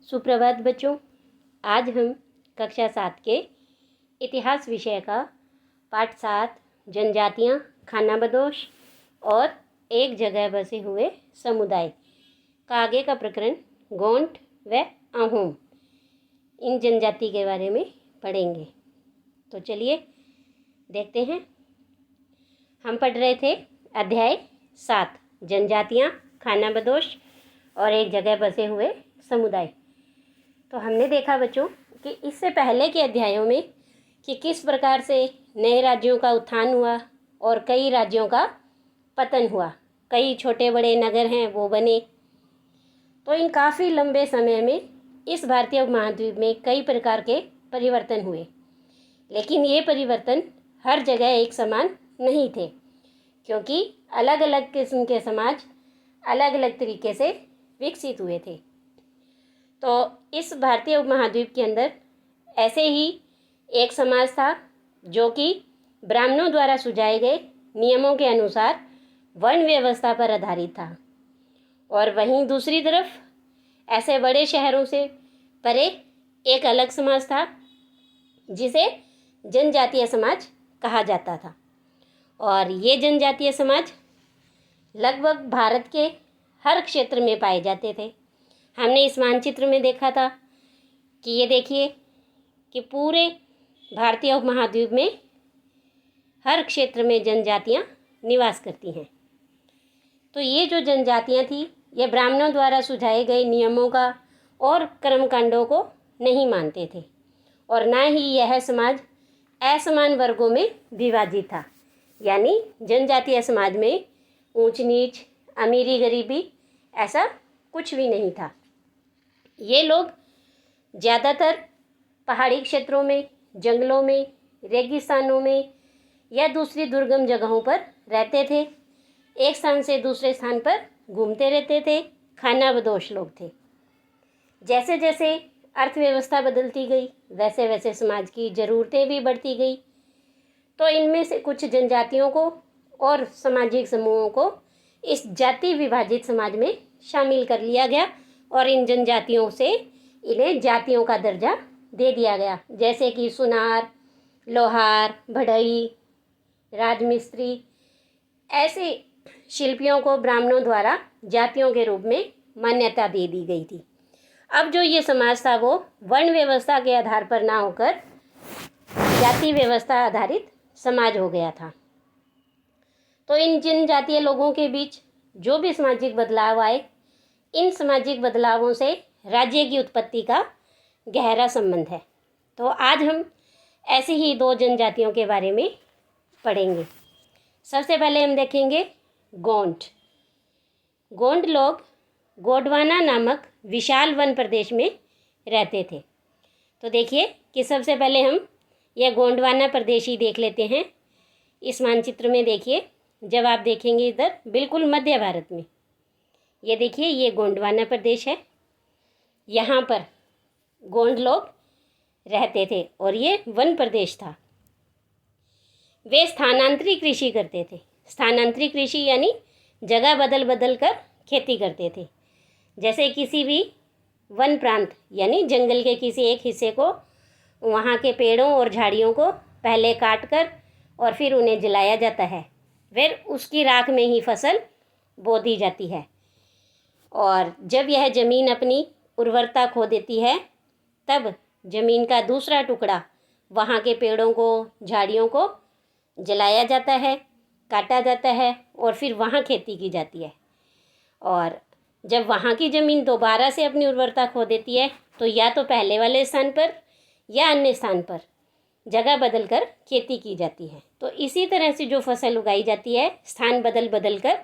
सुप्रभात बच्चों। आज हम कक्षा 7 के इतिहास विषय का पाठ 7 जनजातियाँ, खानाबदोश और एक जगह बसे हुए समुदाय का आगे का प्रकरण गोंड व अहोम, इन जनजाति के बारे में पढ़ेंगे। तो चलिए देखते हैं। हम पढ़ रहे थे अध्याय 7 जनजातियाँ, खानाबदोश और एक जगह बसे हुए समुदाय। तो हमने देखा बच्चों कि इससे पहले के अध्यायों में कि किस प्रकार से नए राज्यों का उत्थान हुआ और कई राज्यों का पतन हुआ, कई छोटे बड़े नगर हैं वो बने। तो इन काफ़ी लंबे समय में इस भारतीय उपमहाद्वीप में कई प्रकार के परिवर्तन हुए, लेकिन ये परिवर्तन हर जगह एक समान नहीं थे, क्योंकि अलग अलग किस्म के समाज अलग अलग तरीके से विकसित हुए थे। तो इस भारतीय उपमहाद्वीप के अंदर ऐसे ही एक समाज था जो कि ब्राह्मणों द्वारा सुझाए गए नियमों के अनुसार वर्ण व्यवस्था पर आधारित था, और वहीं दूसरी तरफ ऐसे बड़े शहरों से परे एक अलग समाज था जिसे जनजातीय समाज कहा जाता था। और ये जनजातीय समाज लगभग भारत के हर क्षेत्र में पाए जाते थे। हमने इस मानचित्र में देखा था कि ये देखिए कि पूरे भारतीय उपमहाद्वीप में हर क्षेत्र में जनजातियाँ निवास करती हैं। तो ये जो जनजातियाँ थी, ये ब्राह्मणों द्वारा सुझाए गए नियमों का और कर्मकांडों को नहीं मानते थे, और ना ही यह समाज असमान वर्गों में विभाजित था। यानी जनजातीय समाज में ऊंच नीच, अमीरी गरीबी ऐसा कुछ भी नहीं था। ये लोग ज़्यादातर पहाड़ी क्षेत्रों में, जंगलों में, रेगिस्तानों में या दूसरी दुर्गम जगहों पर रहते थे। एक स्थान से दूसरे स्थान पर घूमते रहते थे। खानाबदोश लोग थे। जैसे जैसे अर्थव्यवस्था बदलती गई, वैसे वैसे समाज की ज़रूरतें भी बढ़ती गई। तो इनमें से कुछ जनजातियों को और सामाजिक समूहों को इस जाति विभाजित समाज में शामिल कर लिया गया, और इन जनजातियों से इन्हें जातियों का दर्जा दे दिया गया, जैसे कि सुनार, लोहार, बढ़ई, राजमिस्त्री। ऐसे शिल्पियों को ब्राह्मणों द्वारा जातियों के रूप में मान्यता दे दी गई थी। अब जो ये समाज था वो वर्ण व्यवस्था के आधार पर ना होकर जाति व्यवस्था आधारित समाज हो गया था। तो इन जनजातीय लोगों के बीच जो भी सामाजिक बदलाव आए, इन सामाजिक बदलावों से राज्य की उत्पत्ति का गहरा संबंध है। तो आज हम ऐसी ही दो जनजातियों के बारे में पढ़ेंगे। सबसे पहले हम देखेंगे गोंड। गोंड लोग गोंडवाना नामक विशाल वन प्रदेश में रहते थे। तो देखिए कि सबसे पहले हम यह गोंडवाना प्रदेश ही देख लेते हैं। इस मानचित्र में देखिए, जब आप देखेंगे इधर बिल्कुल मध्य भारत में, ये देखिए ये गोंडवाना प्रदेश है। यहाँ पर गोंड लोग रहते थे और ये वन प्रदेश था। वे स्थानांतरित कृषि करते थे। स्थानांतरित कृषि यानी जगह बदल बदल कर खेती करते थे। जैसे किसी भी वन प्रांत यानी जंगल के किसी एक हिस्से को, वहाँ के पेड़ों और झाड़ियों को पहले काट कर और फिर उन्हें जलाया जाता है, फिर उसकी राख में ही फसल बो दी जाती है। और जब यह ज़मीन अपनी उर्वरता खो देती है, तब ज़मीन का दूसरा टुकड़ा वहाँ के पेड़ों को, झाड़ियों को जलाया जाता है, काटा जाता है और फिर वहाँ खेती की जाती है। और जब वहाँ की ज़मीन दोबारा से अपनी उर्वरता खो देती है, तो या तो पहले वाले स्थान पर या अन्य स्थान पर जगह बदल कर खेती की जाती है। तो इसी तरह से जो फसल उगाई जाती है स्थान बदल बदल कर,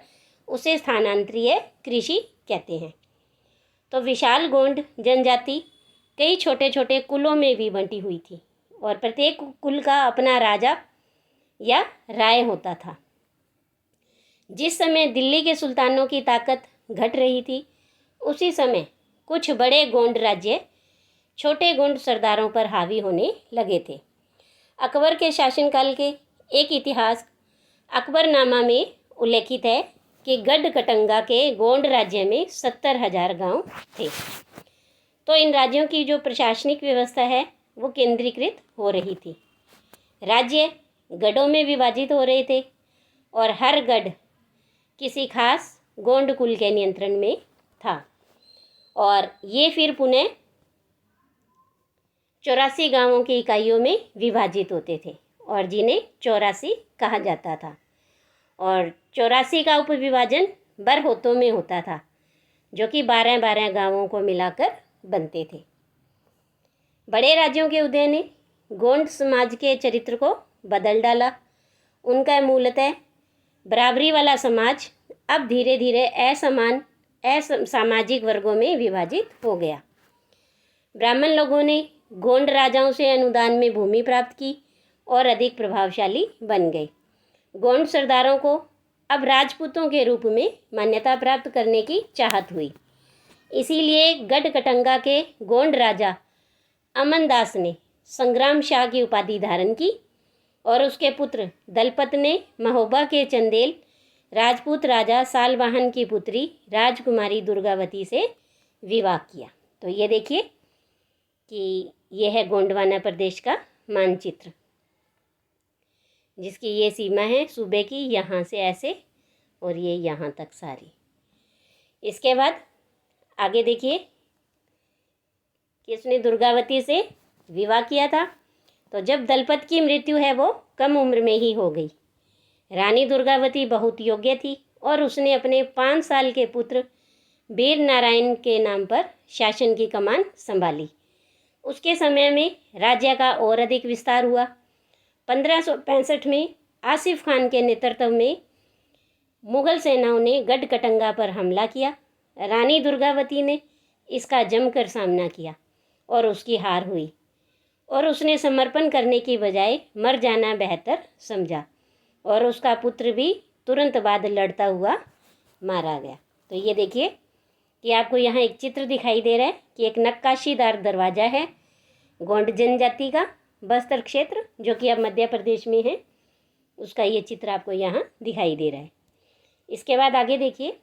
उसे स्थानांतरीय कृषि कहते हैं। तो विशाल गोंड जनजाति कई छोटे छोटे कुलों में भी बंटी हुई थी, और प्रत्येक कुल का अपना राजा या राय होता था। जिस समय दिल्ली के सुल्तानों की ताकत घट रही थी, उसी समय कुछ बड़े गोंड राज्य छोटे गोंड सरदारों पर हावी होने लगे थे। अकबर के शासनकाल के एक इतिहास अकबरनामा में उल्लेखित है कि गढ़कटंगा के गोंड राज्य में 70,000 गांव थे। तो इन राज्यों की जो प्रशासनिक व्यवस्था है वो केंद्रीकृत हो रही थी। राज्य गढ़ों में विभाजित हो रहे थे और हर गढ़ किसी खास गोंड कुल के नियंत्रण में था और ये फिर पुनः 84 गांवों की इकाइयों में विभाजित होते थे और जिन्हें 84 कहा जाता था। और 84 का उपविभाजन बरहोतों में होता था, जो कि 12-12 गांवों को मिलाकर बनते थे। बड़े राज्यों के उदय ने गोंड समाज के चरित्र को बदल डाला। उनका मूलतः बराबरी वाला समाज अब धीरे धीरे असामाजिक वर्गों में विभाजित हो गया। ब्राह्मण लोगों ने गोंड राजाओं से अनुदान में भूमि प्राप्त की और अधिक प्रभावशाली बन गए। गोंड सरदारों को अब राजपूतों के रूप में मान्यता प्राप्त करने की चाहत हुई। इसीलिए गढ़कटंगा के गोंड राजा अमनदास ने संग्राम शाह की उपाधि धारण की और उसके पुत्र दलपत ने महोबा के चंदेल राजपूत राजा सालवाहन की पुत्री राजकुमारी दुर्गावती से विवाह किया। तो ये देखिए कि यह है गोंडवाना प्रदेश का मानचित्र, जिसकी ये सीमा है सूबे की, यहाँ से ऐसे और ये यहाँ तक सारी। इसके बाद आगे देखिए कि उसने दुर्गावती से विवाह किया था। तो जब दलपत की मृत्यु है वो कम उम्र में ही हो गई। रानी दुर्गावती बहुत योग्य थी और उसने अपने 5 साल के पुत्र वीर नारायण के नाम पर शासन की कमान संभाली। उसके समय में राज्य का और अधिक विस्तार हुआ। 1565 में आसिफ खान के नेतृत्व में मुगल सेनाओं ने गढ़कटंगा पर हमला किया। रानी दुर्गावती ने इसका जमकर सामना किया और उसकी हार हुई और उसने समर्पण करने की बजाय मर जाना बेहतर समझा और उसका पुत्र भी तुरंत बाद लड़ता हुआ मारा गया। तो ये देखिए कि आपको यहाँ एक चित्र दिखाई दे रहा है कि एक नक्काशीदार दरवाज़ा है गोंड जनजाति का, बस्तर क्षेत्र जो कि अब मध्य प्रदेश में है, उसका ये चित्र आपको यहाँ दिखाई दे रहा है। इसके बाद आगे देखिए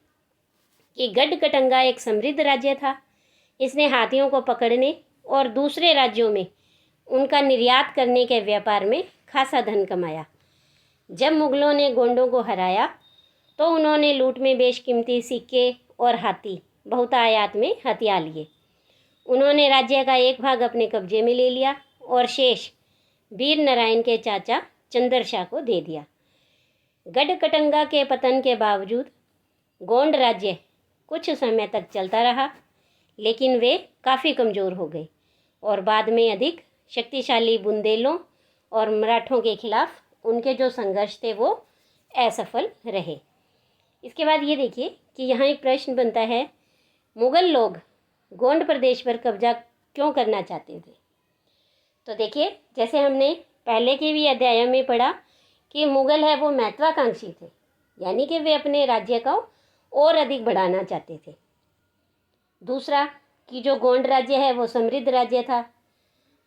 कि गढ़कटंगा एक समृद्ध राज्य था। इसने हाथियों को पकड़ने और दूसरे राज्यों में उनका निर्यात करने के व्यापार में खासा धन कमाया। जब मुगलों ने गोंडों को हराया तो उन्होंने लूट में बेशकीमती सिक्के और हाथी बहुतायत में हथिया लिए। उन्होंने राज्य का एक भाग अपने कब्जे में ले लिया और शेष वीर नारायण के चाचा चंदर शाह को दे दिया। गढ़कटंगा के पतन के बावजूद गोंड राज्य कुछ समय तक चलता रहा, लेकिन वे काफ़ी कमज़ोर हो गए और बाद में अधिक शक्तिशाली बुंदेलों और मराठों के खिलाफ उनके जो संघर्ष थे वो असफल रहे। इसके बाद ये देखिए कि यहाँ एक प्रश्न बनता है, मुग़ल लोग गोंड प्रदेश पर कब्जा क्यों करना चाहते थे? तो देखिए, जैसे हमने पहले के भी अध्यायों में पढ़ा कि मुग़ल है वो महत्वाकांक्षी थे, यानी कि वे अपने राज्य को और अधिक बढ़ाना चाहते थे। दूसरा कि जो गोंड राज्य है वो समृद्ध राज्य था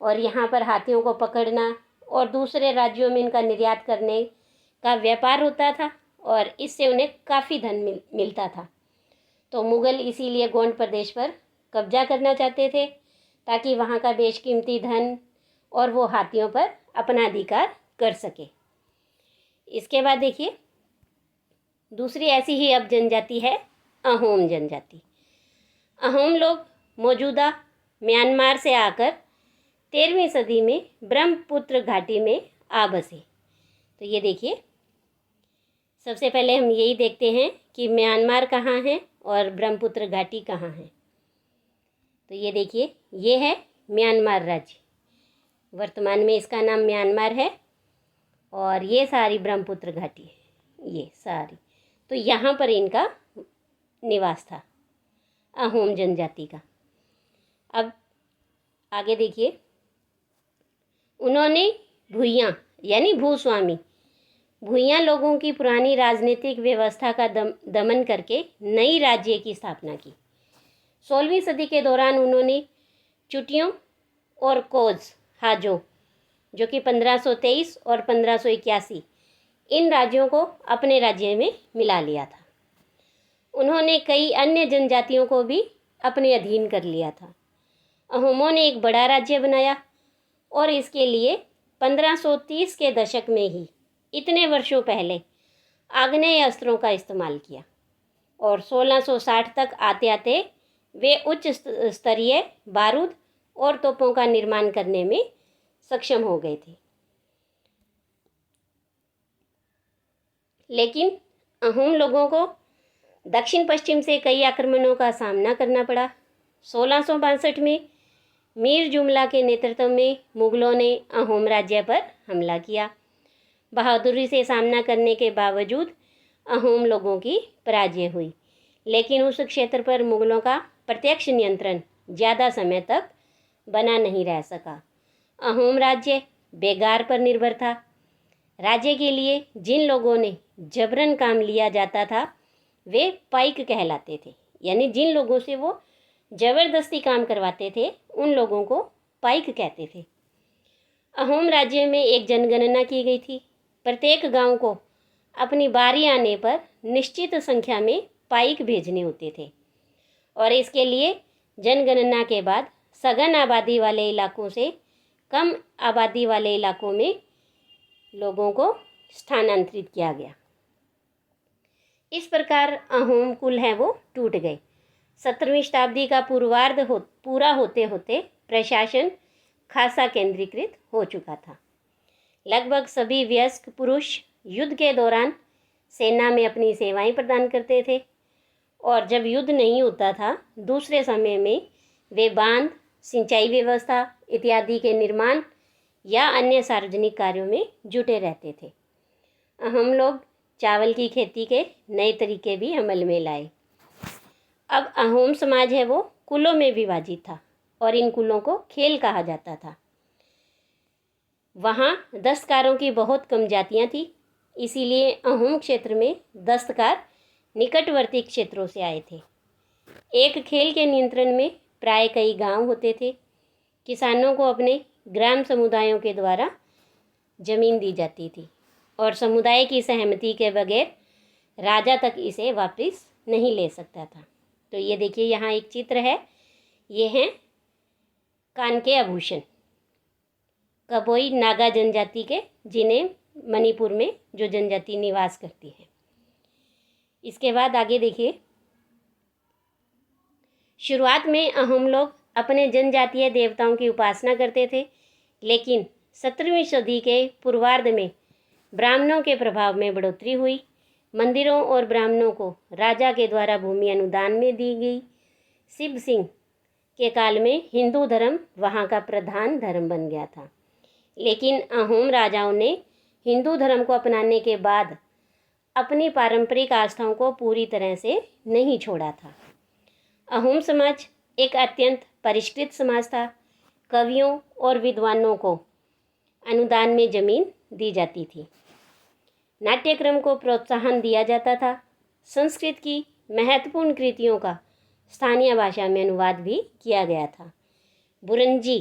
और यहाँ पर हाथियों को पकड़ना और दूसरे राज्यों में इनका निर्यात करने का व्यापार होता था और इससे उन्हें काफ़ी धन मिलता था। तो मुग़ल इसीलिए गोंड प्रदेश पर कब्जा करना चाहते थे ताकि वहाँ का बेशकीमती धन और वो हाथियों पर अपना अधिकार कर सके। इसके बाद देखिए दूसरी ऐसी ही अब जनजाति है अहोम जनजाति। अहोम लोग मौजूदा म्यांमार से आकर 13वीं सदी में ब्रह्मपुत्र घाटी में आ बसे। तो ये देखिए, सबसे पहले हम यही देखते हैं कि म्यांमार कहाँ है और ब्रह्मपुत्र घाटी कहाँ है। तो ये देखिए, ये है म्यांमार राज्य, वर्तमान में इसका नाम म्यांमार है और ये सारी ब्रह्मपुत्र घाटी है, ये सारी। तो यहाँ पर इनका निवास था अहोम जनजाति का। अब आगे देखिए, उन्होंने भूइयाँ यानी भूस्वामी भूइयाँ लोगों की पुरानी राजनीतिक व्यवस्था का दमन करके नई राज्य की स्थापना की। 16वीं सदी के दौरान उन्होंने चुटियों और कोज हाजों जो कि 1523 और 1581 इन राज्यों को अपने राज्य में मिला लिया था। उन्होंने कई अन्य जनजातियों को भी अपने अधीन कर लिया था। अहोमों ने एक बड़ा राज्य बनाया और इसके लिए 1530 के दशक में ही, इतने वर्षों पहले, आग्नेय अस्त्रों का इस्तेमाल किया और 1660 तक आते आते वे उच्च स्तरीय बारूद और तोपों का निर्माण करने में सक्षम हो गए थे। लेकिन अहोम लोगों को दक्षिण पश्चिम से कई आक्रमणों का सामना करना पड़ा। 1662 में मीर जुमला के नेतृत्व में मुगलों ने अहोम राज्य पर हमला किया। बहादुरी से सामना करने के बावजूद अहोम लोगों की पराजय हुई, लेकिन उस क्षेत्र पर मुगलों का प्रत्यक्ष नियंत्रण ज़्यादा समय तक बना नहीं रह सका। अहोम राज्य बेगार पर निर्भर था। राज्य के लिए जिन लोगों ने जबरन काम लिया जाता था वे पाइक कहलाते थे, यानी जिन लोगों से वो ज़बरदस्ती काम करवाते थे उन लोगों को पाइक कहते थे। अहोम राज्य में एक जनगणना की गई थी। प्रत्येक गांव को अपनी बारी आने पर निश्चित संख्या में पाइक भेजने होते थे और इसके लिए जनगणना के बाद सघन आबादी वाले इलाकों से कम आबादी वाले इलाकों में लोगों को स्थानांतरित किया गया। इस प्रकार अहोम कुल है वो टूट गए। 17वीं शताब्दी का पूरा होते होते प्रशासन खासा केंद्रीकृत हो चुका था। लगभग सभी वयस्क पुरुष युद्ध के दौरान सेना में अपनी सेवाएं प्रदान करते थे और जब युद्ध नहीं होता था दूसरे समय में वे बांध, सिंचाई व्यवस्था इत्यादि के निर्माण या अन्य सार्वजनिक कार्यों में जुटे रहते थे। अहोम लोग चावल की खेती के नए तरीके भी अमल में लाए। अब अहोम समाज है वो कुलों में विभाजित था और इन कुलों को खेल कहा जाता था। वहाँ दस्तकारों की बहुत कम जातियाँ थी, इसीलिए अहोम क्षेत्र में दस्तकार निकटवर्ती क्षेत्रों से आए थे। एक खेल के नियंत्रण में प्राय कई गांव होते थे। किसानों को अपने ग्राम समुदायों के द्वारा जमीन दी जाती थी और समुदाय की सहमति के बगैर राजा तक इसे वापस नहीं ले सकता था। तो ये देखिए यहाँ एक चित्र है, ये हैं कान के आभूषण कबोई नागा जनजाति के, जिन्हें मणिपुर में जो जनजाति निवास करती है। इसके बाद आगे देखिए, शुरुआत में अहोम लोग अपने जनजातीय देवताओं की उपासना करते थे, लेकिन 17वीं सदी के पूर्वार्ध में ब्राह्मणों के प्रभाव में बढ़ोतरी हुई। मंदिरों और ब्राह्मणों को राजा के द्वारा भूमि अनुदान में दी गई। शिव सिंह के काल में हिंदू धर्म वहाँ का प्रधान धर्म बन गया था, लेकिन अहोम राजाओं ने हिंदू धर्म को अपनाने के बाद अपनी पारंपरिक आस्थाओं को पूरी तरह से नहीं छोड़ा था। अहोम समाज एक अत्यंत परिष्कृत समाज था। कवियों और विद्वानों को अनुदान में जमीन दी जाती थी। नाट्यक्रम को प्रोत्साहन दिया जाता था। संस्कृत की महत्वपूर्ण कृतियों का स्थानीय भाषा में अनुवाद भी किया गया था। बुरंजी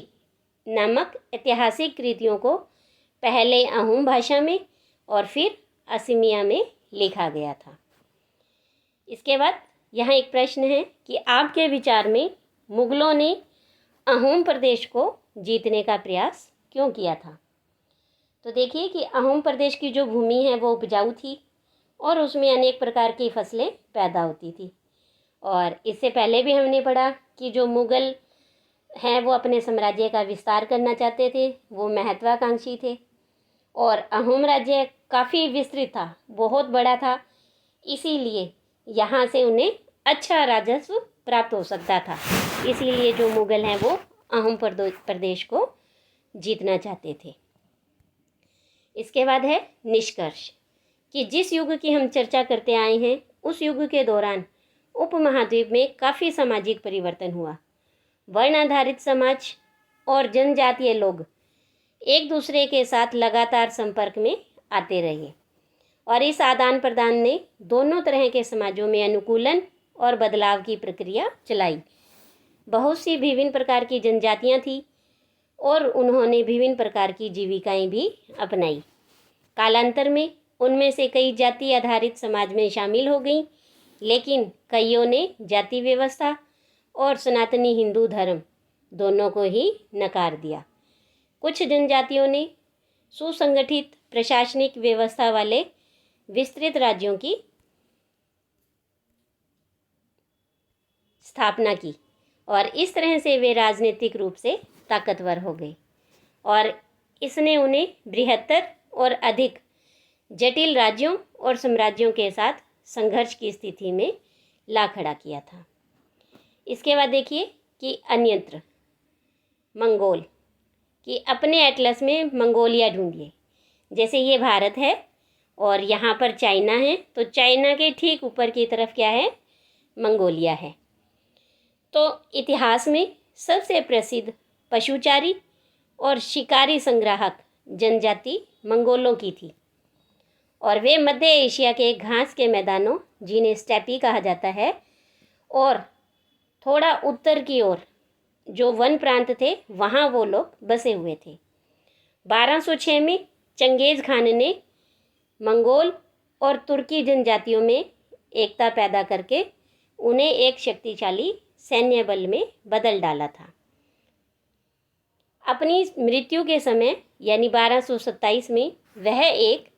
नामक ऐतिहासिक कृतियों को पहले अहोम भाषा में और फिर असमिया में लिखा गया था। इसके बाद यहाँ एक प्रश्न है कि आपके विचार में मुगलों ने अहोम प्रदेश को जीतने का प्रयास क्यों किया था? तो देखिए कि अहोम प्रदेश की जो भूमि है वो उपजाऊ थी और उसमें अनेक प्रकार की फसलें पैदा होती थी। और इससे पहले भी हमने पढ़ा कि जो मुग़ल हैं वो अपने साम्राज्य का विस्तार करना चाहते थे, वो महत्वाकांक्षी थे और अहोम राज्य काफ़ी विस्तृत था, बहुत बड़ा था, इसीलिए यहाँ से उन्हें अच्छा राजस्व प्राप्त हो सकता था। इसीलिए जो मुग़ल हैं वो अहोम प्रदेश को जीतना चाहते थे। इसके बाद है निष्कर्ष कि जिस युग की हम चर्चा करते आए हैं उस युग के दौरान उपमहाद्वीप में काफ़ी सामाजिक परिवर्तन हुआ। वर्ण आधारित समाज और जनजातीय लोग एक दूसरे के साथ लगातार संपर्क में आते रहे और इस आदान प्रदान ने दोनों तरह के समाजों में अनुकूलन और बदलाव की प्रक्रिया चलाई। बहुत सी विभिन्न प्रकार की जनजातियाँ थीं और उन्होंने विभिन्न प्रकार की जीविकाएं भी अपनाई। कालांतर में उनमें से कई जाति आधारित समाज में शामिल हो गईं, लेकिन कईयों ने जाति व्यवस्था और सनातनी हिंदू धर्म दोनों को ही नकार दिया। कुछ जनजातियों ने सुसंगठित प्रशासनिक व्यवस्था वाले विस्तृत राज्यों की स्थापना की और इस तरह से वे राजनीतिक रूप से ताकतवर हो गए और इसने उन्हें बृहत्तर और अधिक जटिल राज्यों और साम्राज्यों के साथ संघर्ष की स्थिति में ला खड़ा किया था। इसके बाद देखिए कि अन्यत्र मंगोल कि अपने एटलस में मंगोलिया ढूंढिए। जैसे ये भारत है और यहाँ पर चाइना है, तो चाइना के ठीक ऊपर की तरफ क्या है, मंगोलिया है। तो इतिहास में सबसे प्रसिद्ध पशुचारी और शिकारी संग्राहक जनजाति मंगोलों की थी और वे मध्य एशिया के घास के मैदानों, जिन्हें स्टेपी कहा जाता है, और थोड़ा उत्तर की ओर जो वन प्रांत थे वहाँ वो लोग बसे हुए थे। 1206 में चंगेज़ खान ने मंगोल और तुर्की जनजातियों में एकता पैदा करके उन्हें एक शक्तिशाली सैन्य बल में बदल डाला था। अपनी मृत्यु के समय यानी 1227 में वह एक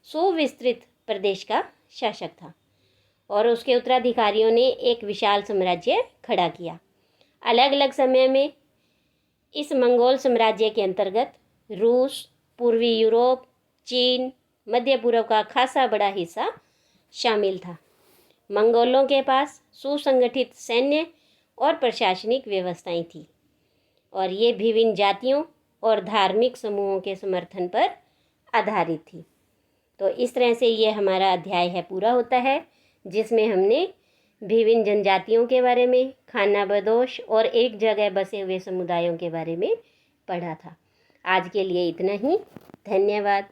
सुविस्तृत प्रदेश का शासक था और उसके उत्तराधिकारियों ने एक विशाल साम्राज्य खड़ा किया। अलग अलग समय में इस मंगोल साम्राज्य के अंतर्गत रूस, पूर्वी यूरोप, चीन, मध्य पूर्व का खासा बड़ा हिस्सा शामिल था। मंगोलों के पास सुसंगठित सैन्य और प्रशासनिक व्यवस्थाएं थी और ये विभिन्न जातियों और धार्मिक समूहों के समर्थन पर आधारित थी। तो इस तरह से ये हमारा अध्याय है पूरा होता है, जिसमें हमने विभिन्न जनजातियों के बारे में, खानाबदोश और एक जगह बसे हुए समुदायों के बारे में पढ़ा था। आज के लिए इतना ही। धन्यवाद।